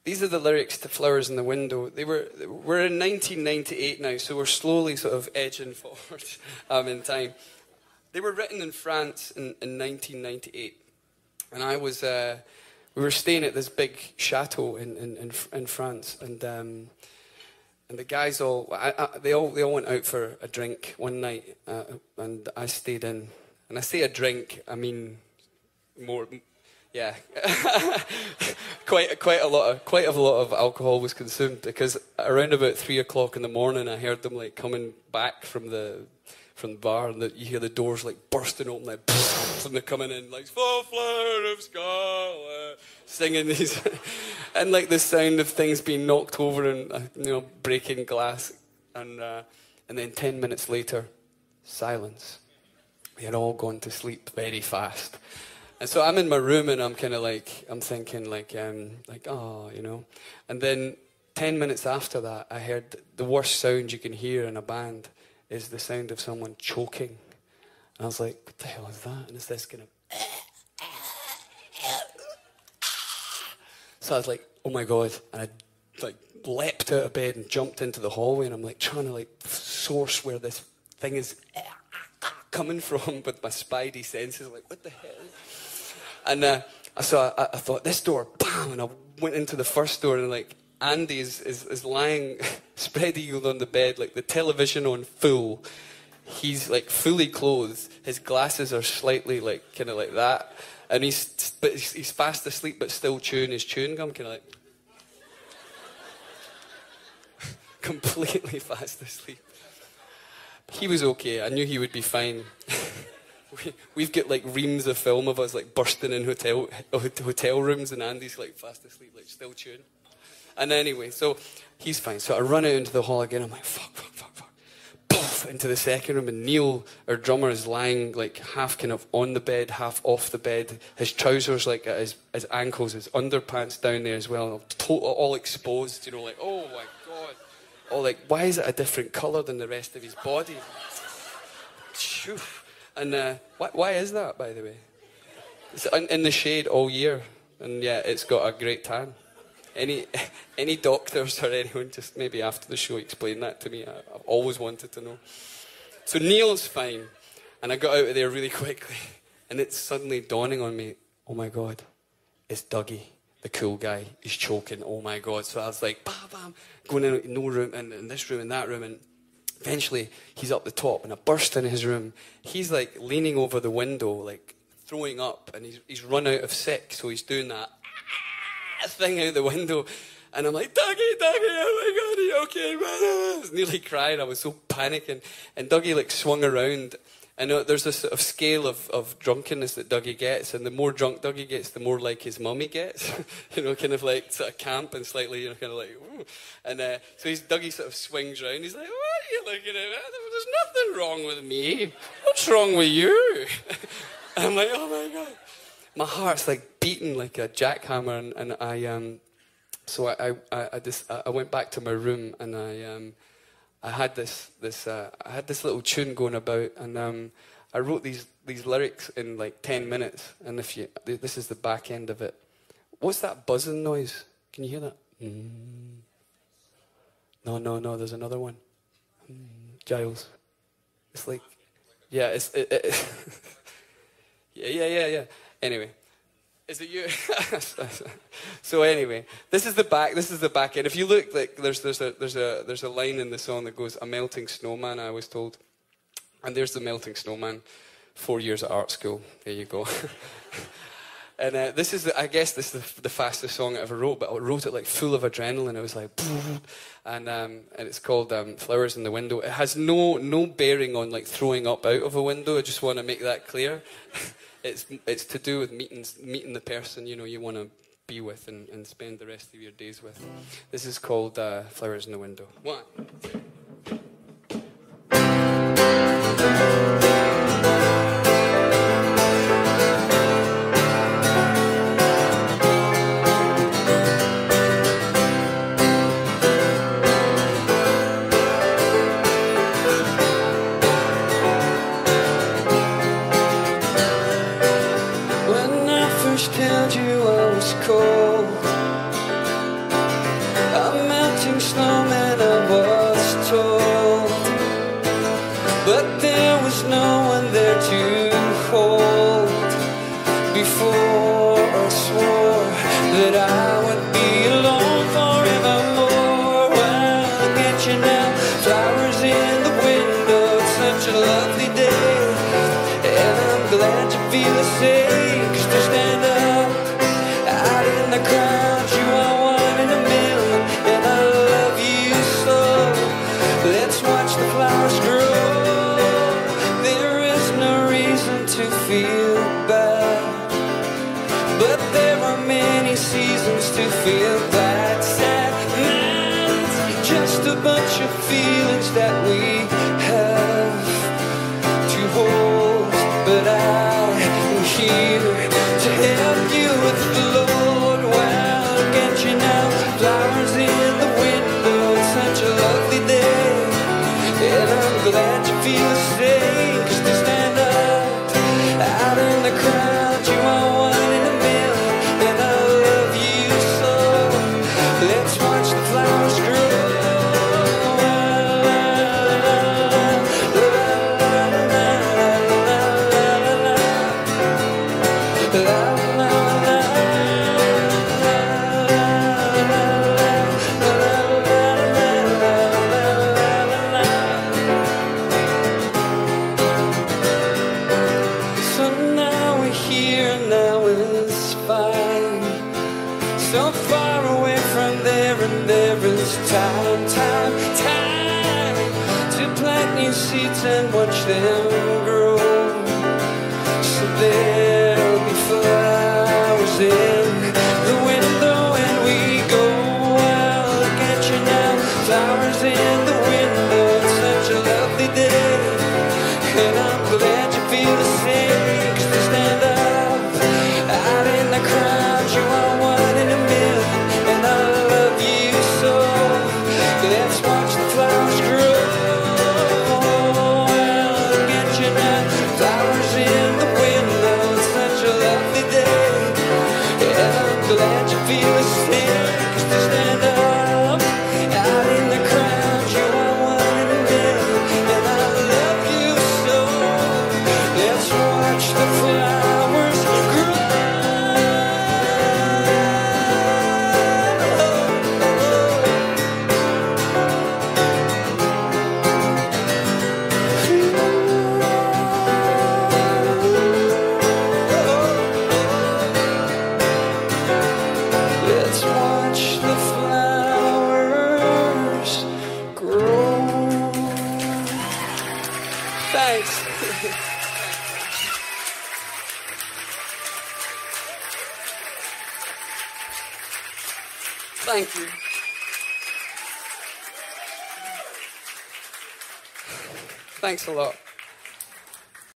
these are the lyrics to Flowers in the Window. We're in 1998 now, so we're slowly sort of edging forward in time. They were written in France in 1998, and I was we were staying at this big chateau in France, and the guys they all went out for a drink one night, and I stayed in. And I say a drink, I mean more. Yeah, quite a lot of alcohol was consumed, because around about 3 o'clock in the morning, I heard them like coming back from the bar, and you hear the doors like bursting open, like, and they're coming in like "For Flower of Scotland," singing these, and like the sound of things being knocked over and breaking glass, and then 10 minutes later, silence. They had all gone to sleep very fast. And so I'm in my room, and I'm kind of like, I'm thinking oh, And then 10 minutes after that, I heard the worst sound you can hear in a band is the sound of someone choking. And I was like, what the hell is that? And it's this kind of... So I was like, oh my God. And I like leapt out of bed and jumped into the hallway, and I'm like trying to like source where this thing is coming from with my spidey senses, like, what the hell? And so I thought, this door, bam, and I went into the first door, and like Andy is lying spread-eagled on the bed, like the television on full. He's like fully clothed. His glasses are slightly like kind of like that, and he's fast asleep but still chewing his chewing gum, kind of like completely fast asleep. He was okay. I knew he would be fine. We've got like reams of film of us like bursting in hotel rooms, and Andy's like fast asleep, like still chewing. And anyway, so he's fine. So I run out into the hall again. I'm like, fuck. Poof, into the second room, and Neil, our drummer, is lying like half kind of on the bed, half off the bed. His trousers like at his ankles, his underpants down there as well, all exposed. Like, oh my God. Oh, like, why is it a different colour than the rest of his body? Phew. And why is that, by the way? It's in the shade all year, and yeah, it's got a great tan. Any doctors or anyone, just maybe after the show explain that to me. I've always wanted to know. So Neil's fine, and I got out of there really quickly, and it's suddenly dawning on me, oh my God, it's Dougie, the cool guy. He's choking, oh my God. So I was like, bam, going in no room, and in this room, in that room, and eventually he's up the top, and I burst into his room. He's like leaning over the window, like throwing up, and he's run out of sick, so he's doing that thing out the window, and I'm like, Dougie, oh my God, are you okay, man? I was nearly crying. I was so panicking, and Dougie like swung around. I know there's this sort of scale of drunkenness that Dougie gets, and the more drunk Dougie gets, the more like his mummy gets, kind of like sort of camp and slightly, kind of like, ooh. And so Dougie sort of swings around. He's like, what are you looking at? There's nothing wrong with me. What's wrong with you? And I'm like, oh my God. My heart's like beating like a jackhammer, and I went back to my room, and I had this little tune going about, and I wrote these lyrics in like 10 minutes, and this is the back end of it. What's that buzzing noise? Can you hear that? No, there's another one. Giles. It's like, yeah, yeah. Anyway, is it you? So anyway, this is the back end. If you look, like there's a line in the song that goes, "A melting snowman," I was told, and there's the melting snowman. 4 years at art school. There you go. And I guess this is the fastest song I ever wrote, but I wrote it like full of adrenaline. I was like, and it's called "Flowers in the Window." It has no bearing on like throwing up out of a window. I just want to make that clear. It's to do with meeting the person you want to be with and spend the rest of your days with. This is called "Flowers in the Window." 1, 2. Held you, I was cold. one there to hold. Before I swore that I would be alone forevermore. Well, look at you now, flowers in the window. It's such a lovely day, and I'm glad you feel the same. 'Cause to stand up out in the crowd, you are one in a million, and I love you so. Let's watch the flowers grow. There is no reason to feel bad, but there are many seasons to feel that sad. It's just a bunch of feelings that we have to hold. But I'm here to help you with the Lord. Well, look at you now, flowers in the window. It's such a lovely day, and I'm glad you feel the same. 'Cause to stand up out in the crowd, you are one in a million, and I love you so. Let's watch the flowers grow. So now we're here, now it's fine. So far away from there, and there is time to plant new seeds and watch them grow. So there'll be flowers in the window when we go. Well, look at you now, flowers in the window. It's such a lovely day, and I'm glad you feel the same. 'Cause to stand up out in the crowd, you are one in a million, and I love you so. Let's watch the flowers grow. Well, look at you now, flowers in the window. It's such a lovely day, and I'm glad you feel the same. 'Cause to stand up out in the crowd, you are one in a million, and I love you so. Let's watch the flowers grow. Let's watch the flowers grow. Thanks. Thank you. Thanks a lot.